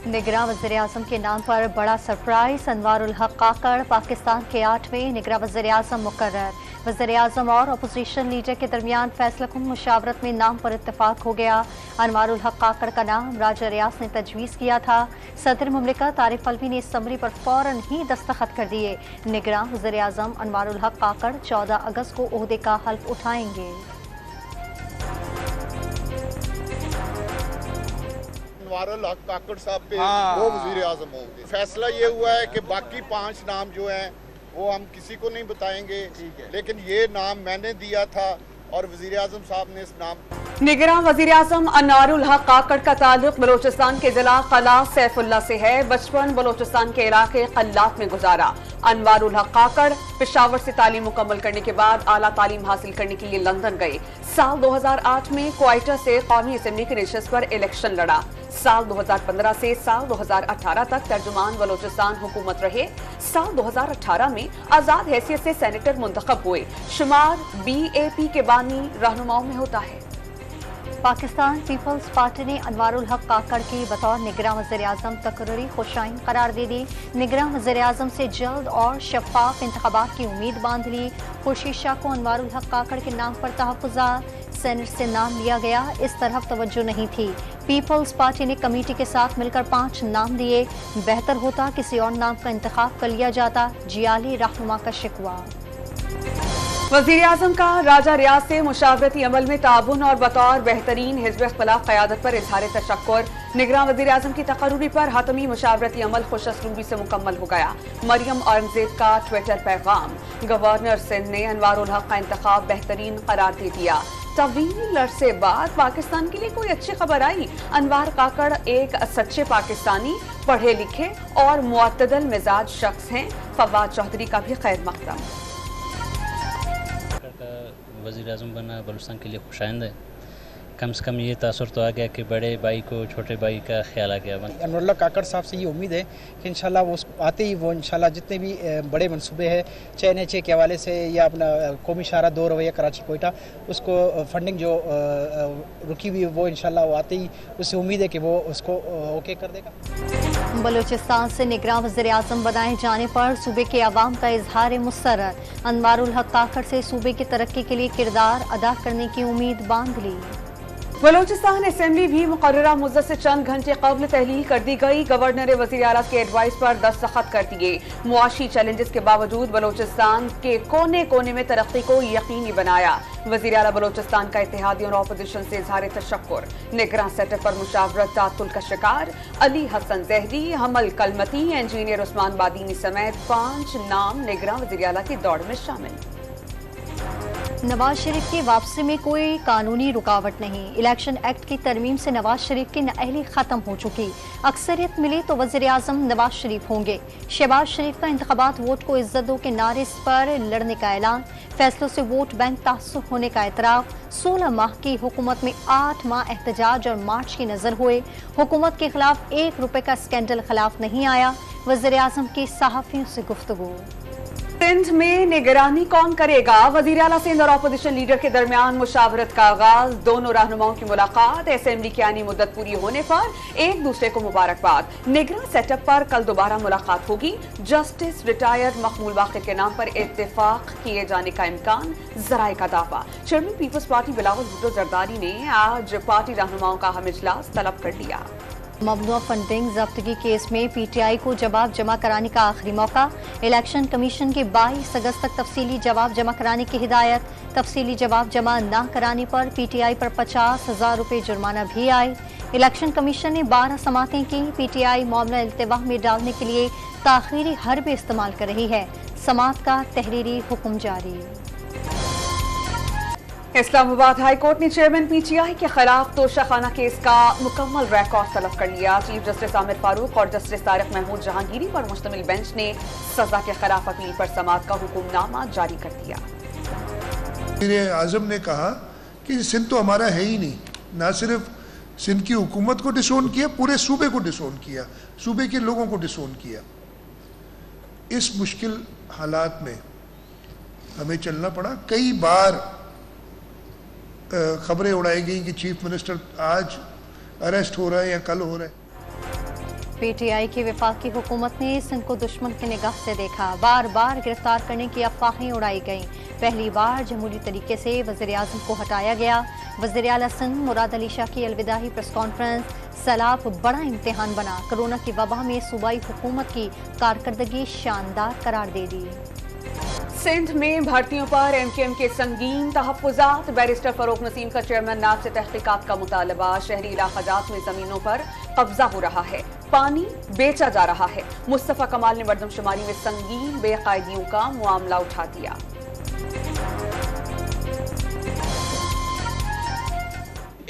निगरान वज़ीर-ए-आज़म के नाम पर बड़ा सरप्राइज। अनवारुल हक काकड़ पाकिस्तान के 8वें निगरान वज़ीर-ए-आज़म मुकर्रर। वज़ीर-ए-आज़म और अपोजिशन लीडर के दरमियान फैसलाकुन मुशावरत में नाम पर इत्तेफाक हो गया। अनवारुल हक काकड़ का नाम राजा रियास ने तजवीज़ किया था। सदर मुमलिकत आरिफ अलवी ने इस समरी पर फौरन ही दस्तखत कर दिए। निगरान वज़ीर-ए-आज़म अनवारुल हक काकड़ 14 अगस्त को ओहदे का हल्फ उठाएंगे। अनवारुल हक काकड़ साहब पे वो वज़ीर आज़म होंगे। फैसला ये हुआ है कि बाकी 5 नाम जो हैं वो हम किसी को नहीं बताएंगे, लेकिन ये नाम मैंने दिया था और वज़ीर आज़म साहब ने इस नाम। निगरान वज़ीर आज़म अनवारुल हक काकड़ का ताल्लुक बलोचिस्तान के जिला कला सैफुल्ला से है। बचपन बलोचिस्तान के इलाके कल्लात में गुजारा। अनवारुल हक काकड़ पेशावर से तालीम मुकम्मल करने के बाद आला तालीम हासिल करने के लिए लंदन गए। साल 2008 में क्वाइटा से कौमी असेंबली की नशिस्त पर इलेक्शन लड़ा। साल 2015 से साल 2018 तक तर्जुमान बलोचिस्तान हुकूमत रहे। साल 2018 में आजाद हैसियत से सेनेटर मुंतखब हुए। शुमार BAP के बानी रहनुमाओं में होता है। पाकिस्तान पीपल्स पार्टी ने अनवारुल हक काकड़ की बतौर निगरान वज़ीर-ए-आज़म तकर्री खुशाइन करार दे दी। निगरान वज़ीर-ए-आज़म से जल्द और शफाफ इंतखाबात की उम्मीद बांध ली। खुर्शीद शाह को अनवारुल हक काकड़ के नाम पर तहफ़्फ़ुज़ात, सेनेट से नाम लिया गया, इस तरफ तवज्जो नहीं थी। पीपल्स पार्टी ने कमेटी के साथ मिलकर 5 नाम दिए। बेहतर होता किसी और नाम का इंतखाब कर लिया जाता। जियाली रहनुमा का शिकवा। वज़ीर आज़म का राजा रियाज से मुशावरती अमल में ताबुन और बतौर बेहतरीन हिज़्ब इख्तिलाफ क़यादत पर इज़हार तशक्कुर। निगरान वज़ीर आज़म की तकर्रुरी पर हतमी मुशावरती अमल खुशअस्लूबी से मुकम्मल हो गया। मरियम औरंगज़ेब का ट्विटर पैगाम। गवर्नर सिंध ने अनवारुल हक का इंतखाब बेहतरीन करार दे दिया। तवील अरसे बाद पाकिस्तान के लिए कोई अच्छी खबर आई। अनवार काकड़ एक सच्चे पाकिस्तानी, पढ़े लिखे और मुअत्तदल मिजाज शख्स हैं। फवाद चौधरी का भी खैर मकदम। वज़ीर आज़म बना बलूचिस्तान के लिए खुशाइंद है। कम से कम ये तासुर तो आ गया कि बड़े भाई को छोटे भाई का ख्याल आ गया। अनवरुल काकड़ साहब से ये उम्मीद है कि इंशाल्लाह वो आते ही वो इंशाल्लाह जितने भी बड़े मनसूबे हैं CNHA के हवाले से या अपना कौमी शाहरा 2 रवैया कराची कोयटा उसको फंडिंग जो रुकी हुई वो इंशाल्लाह वो आते ही उससे उम्मीद है कि वो उसको ओके कर देगा। बलूचिस्तान से निगरान वज़ीर-ए-आज़म बनाए जाने पर सूबे के अवाम का इजहार मुसर्रत। अनवारुल हक काकड़ से सूबे की तरक्की के लिए किरदार अदा करने की उम्मीद बांध ली। बलूचिस्तान असेंबली भी मुकर्ररा मुद्दत से चंद घंटे कबल तहलील कर दी गई। गवर्नर वज़ीर आला के एडवाइस पर दस्तखत कर दिए। मुआशी चैलेंजेस के बावजूद बलूचिस्तान के कोने कोने में तरक्की को यकीनी बनाया। वज़ीर आला बलूचिस्तान का इत्तेहादियों और अपोजिशन से इज़हार तशक्कुर। निगरान सेटअप पर मुशावरत तातुल का शिकार। अली हसन ज़हरी, हमल कलमती, इंजीनियर उस्मान बादीनी समेत 5 नाम निगरान वज़ीर आला की दौड़ में शामिल। नवाज शरीफ की वापसी में कोई कानूनी रुकावट नहीं। इलेक्शन एक्ट की तरमीम से नवाज शरीफ की नाअहली खत्म हो चुकी। अक्सरियत मिली तो वज़ीर-ए-आज़म नवाज शरीफ होंगे। शहबाज शरीफ का इंतखाबात वोट को इज्जत दो के नारे पर लड़ने का ऐलान। फैसलों से वोट बैंक तासुब होने का एतराफ़। 16 माह की हुकूमत में 8 माह एहतजाज और मार्च की नजर हुए। हुकूमत के खिलाफ 1 रुपए का स्कैंडल खिलाफ नहीं आया। वज़ीर-ए-आज़म की सहाफ़ियों से गुफ्तगू। सिंध में निगरानी कौन करेगा? वज़ीर आला सिंध और अपोजिशन लीडर के दरमियान मुशावरत का आगाज। दोनों रहनुमाओं की मुलाकात। असेंबली की आनी मुद्दत पूरी होने पर एक दूसरे को मुबारकबाद। निगरान सेटअप पर कल दोबारा मुलाकात होगी। जस्टिस रिटायर्ड मकबूल बाक़िर के नाम पर इत्तेफाक किए जाने का इम्कान। जराए का दावा। चेयरमैन पीपल्स पार्टी बिलावल भुट्टो जरदारी ने आज पार्टी रहनुमाओं का अहम इजलास तलब कर लिया। ममनुआ फंडिंग जब्तगी केस में PTI को जवाब जमा कराने का आखिरी मौका। इलेक्शन कमीशन के 22 अगस्त तक तफसीली जवाब जमा कराने की हिदायत। तफसीली जवाब जमा न कराने पर PTI पर 50,000 रुपये जुर्माना भी आए। इलेक्शन कमीशन ने 12 समातें की। PTI मामला इल्तिवाह में डालने के लिए ताखीरी हरब इस्तेमाल कर रही है। समात का तहरीरी हुक्म जारी। इस्लामाबाद हाई कोर्ट ने चेयरमैन PTI के खिलाफ तोशाखाना केस का मुकम्मल रिकॉर्ड तलब कर लिया। चीफ जस्टिस आमिर फारूक और जस्टिस तारिक महमूद जहांगीरी पर मुश्तमिल बेंच ने सजा के खिलाफ अपील पर समात का हुक्मनामा जारी कर दिया। वज़ीर आज़म ने कहा कि सिंध तो हमारा है ही नहीं। ना सिर्फ सिंध की हुकूमत को डिसोन किया, पूरे सूबे को डिसोन किया, सूबे के लोगों को डिसोन किया। इस मुश्किल हालात में हमें चलना पड़ा। कई बार खबरें उड़ाई गई कि चीफ मिनिस्टर आज अरेस्ट हो रहा है या कल हो रहा है। पीटीआई की वफाकी हुकूमत ने सिंध को दुश्मन की निगाह से देखा। बार बार गिरफ्तार करने की अफवाहें उड़ाई गईं। पहली बार जमहूरी तरीके से वज़ीर आज़म को हटाया गया। वज़ीर आला सिंध मुराद अली शाह की अलविदाई प्रेस कॉन्फ्रेंस। सैलाब बड़ा इम्तिहान बना। कोरोना की वबा में सूबाई हुकूमत की कारकर्दगी शानदार करार दे दी। सिंध में भर्तियों पर एमकेएम के संगीन तहफ़्फ़ुज़ात। बैरिस्टर फरूक नसीम का चेयरमैन नाब से तहक़ीक़ात का मुतालबा। शहरी इलाक़ाजात में ज़मीनों पर कब्जा हो रहा है, पानी बेचा जा रहा है। मुस्तफ़ा कमाल ने मरदमशुमारी में संगीन बेकायदियों का मामला उठा दिया।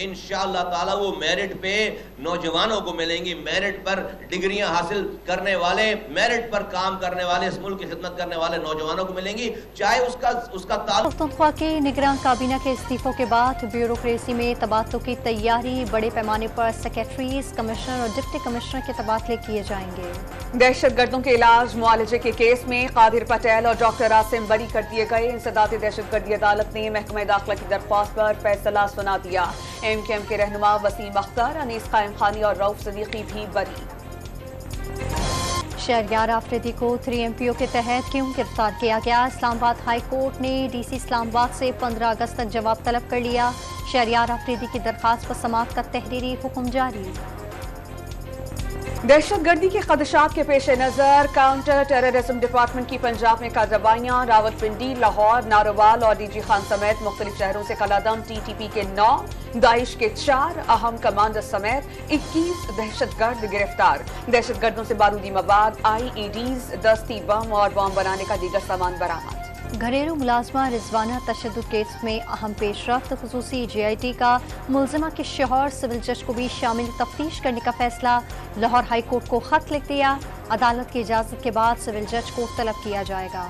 इंशाअल्लाह ताला वो मेरिट पे नौजवानों को मिलेंगी, मेरिट पर डिग्रियां हासिल करने वाले, मेरिट पर काम करने वाले, इस मुल्क की खिदमत करने वाले नौजवानों को मिलेंगी, चाहे उसका ताल्लुक। पख्तूनख्वा के निगरान काबीना के इस्तीफों के बाद ब्यूरोक्रेसी में तबादलों की तैयारी। बड़े पैमाने पर सेक्रेटरीज, कमिश्नर और डिप्टी कमिश्नर के तबादले किए जाएंगे। दहशतगर्दों के इलाज मुआलजे के केस में कादिर पटेल और डॉक्टर आसिम बरी कर दिए गए। इंसदाद दहशतगर्दी अदालत ने महकमा दाखिला की दरख्वास्त पर फैसला सुना दिया। एमकेएम के रहनुमा वसीम अख्तर, अनीस कायम खानी और रऊफ सदीकी भी बरी। शहरयार आफरीदी को 3MPO के तहत क्यों गिरफ्तार किया गया? इस्लामाबाद हाई कोर्ट ने डीसी इस्लामाबाद से 15 अगस्त तक जवाब तलब कर लिया। शहरयार आफरीदी की दरखास्त पर समाअत का तहरीरी हुक्म जारी। दहशतगर्दी के खदशात के पेश नजर काउंटर टेररिज्म डिपार्टमेंट की पंजाब में कार्रवाइयां। रावलपिंडी, लाहौर, नारोवाल और डीजी खान समेत मुख्तलिफ शहरों से कलादम TTP के 9, दाइश के 4 अहम कमांडर समेत 21 दहशतगर्द गिरफ्तार। दहशतगर्दों से बारूदी मवाद, IEDs, दस्ती बम और बम बनाने का दीगर सामान बरामद। घरेलू मुलाजमा रिजवाना तशद्दुद केस में अहम पेशरफ्त। खुसूसी GIT का मुलजिमा के शौहर सिविल जज को भी शामिल तफ्तीश करने का फैसला। लाहौर हाई कोर्ट को खत लिख दिया। अदालत की इजाजत के बाद सिविल जज को तलब किया जाएगा।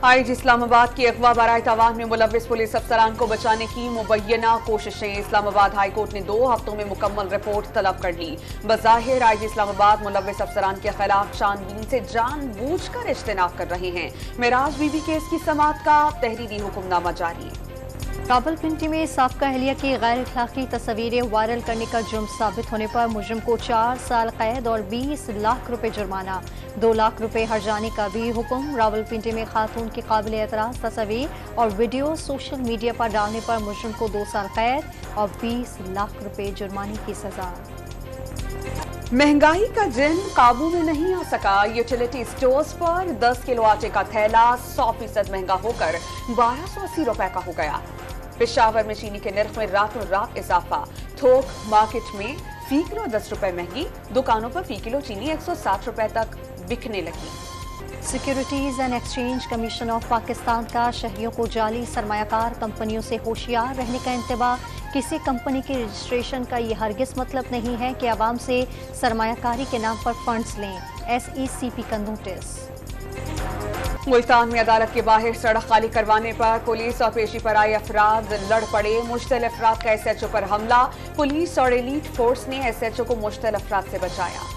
IG इस्लामाबाद की अगवा बराए तवान में मुलव्विस पुलिस अफसरान को बचाने की मुबैना कोशिशें। इस्लामाबाद हाई कोर्ट ने 2 हफ्तों में मुकम्मल रिपोर्ट तलब कर ली। बज़ाहिर IG इस्लामाबाद मुलव्विस अफसरान के खिलाफ छानबीन से जानबूझकर इज्तनाब कर रहे हैं। मेराज बीबी केस की समाअत का तहरीरी हुक्मनामा जारी। रावलपिंडी में साबका अहलिया की गैर अखलाकी तस्वीरें वायरल करने का जुर्म साबित होने पर मुजरिम को 4 साल कैद और 20 लाख रुपए जुर्माना, 2 लाख रुपए हर्जाने का भी हुक्म। रावलपिंडी में खातून की काबिल एतराज तस्वीर और वीडियो सोशल मीडिया पर डालने पर मुजरिम को 2 साल कैद और 20 लाख रुपए जुर्माने की सजा। महंगाई का जिन काबू में नहीं आ सका। यूटिलिटी स्टोर्स पर 10 किलो आटे का थैला 100% महंगा होकर 1280 रुपए का हो गया। पेशावर में चीनी के निर्ख में रातों रात इजाफा। थोक मार्केट में फी किलो 10 रुपए महंगी, दुकानों पर फी किलो चीनी 160 रुपए तक बिकने लगी। Securities and exchange commission of Pakistan का शहरियों को जाली सरमायाकार कंपनियों से होशियार रहने का इंतबाह। किसी कंपनी के रजिस्ट्रेशन का ये हरगिज मतलब नहीं है कि आवाम से सरमायाकारी के नाम पर फंड्स लें। SECP का नोटिस। मुल्तान में अदालत के बाहर सड़क खाली करवाने पर पुलिस और पेशी पर आए अफराद लड़ पड़े। मुश्तिल अफराद का SHO पर हमला। पुलिस और एलीट फोर्स ने SHO को मुश्तिल अफराद से बचाया।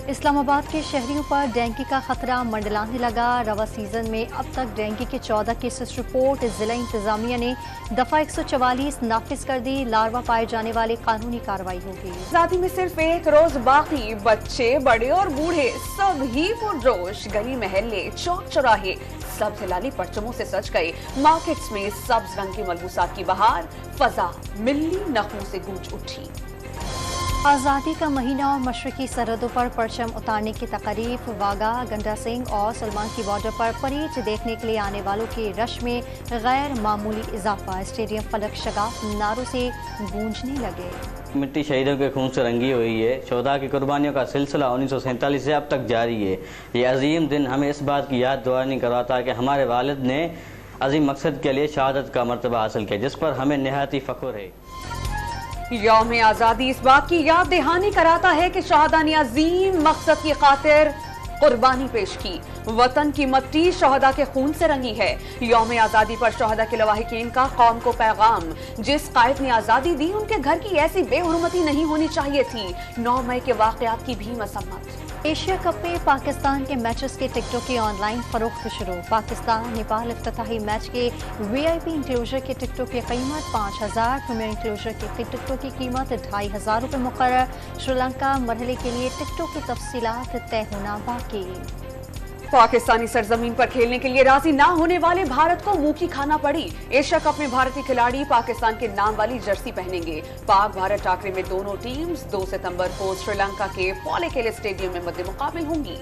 इस्लामाबाद के शहरियों पर डेंगू का खतरा मंडलाने लगा। रवा सीजन में अब तक डेंगू के 14 केसेस रिपोर्ट। जिला इंतजामिया ने दफा 144 नाफिज कर दी। लार्वा पाए जाने वाले कानूनी कार्रवाई होगी। आजादी में सिर्फ एक रोज बाकी। बच्चे, बड़े और बूढ़े सब ही पुरजोश। गली महल्ले, चौक चौराहे सब्ज हिलाली परचमों से सज गए। मार्केट्स में सब्ज रंग के मलबूसात की बहार। फजा मिल्ली नगमों से गूंज उठी। आज़ादी का महीना और मशरकी सरहदों पर परचम उतारने की तकरीब। वागा, गंडा सिंह और सलमान की बॉर्डर पर परेड देखने के लिए आने वालों की रश में गैर मामूली इजाफा। स्टेडियम फलक शगाफ नारों से गूंजने लगे। मिट्टी शहीदों के खून से रंगी हुई है। 14 की कुर्बानियों का सिलसिला 1947 से अब तक जारी है। ये अजीम दिन हमें इस बात की याद दहानी करवाता है कि हमारे वालिद ने अजीम मकसद के लिए शहादत का मर्तबा हासिल किया, जिस पर हमें निहायत ही फख्र है। यौम आज़ादी इस बात की याद दहानी कराता है कि शहादा ने अजीम मकसद की खातिर कुर्बानी पेश की। वतन की मट्टी शहदा के खून से रंगी है। यौम आज़ादी पर शहदा के लवाहिकीन का कौम को पैगाम। जिस कायद ने आज़ादी दी उनके घर की ऐसी बेहुरमती नहीं होनी चाहिए थी। 9 मई के वाक़यात की भी मसम्मत। एशिया कप में पाकिस्तान के मैचेस के टिकटों की ऑनलाइन फरोख्त शुरू। पाकिस्तान नेपाल इफ्तिताही मैच के वीआईपी इंक्लोजर के टिकटों की कीमत 5,000, प्रीमियर इंक्लोजर के टिकटों की कीमत 2,500 रुपये मुकर्रर। श्रीलंका मरहले के लिए टिकटों की तफसीलात तय होना बाकी। पाकिस्तानी सरजमीन पर खेलने के लिए राजी ना होने वाले भारत को मुंह की खाना पड़ी। एशिया कप में भारतीय खिलाड़ी पाकिस्तान के नाम वाली जर्सी पहनेंगे। पाक भारत टाकरे में दोनों टीम्स 2 सितंबर को श्रीलंका के फॉलेकेले स्टेडियम में मद्दे मुकाबिल होंगी।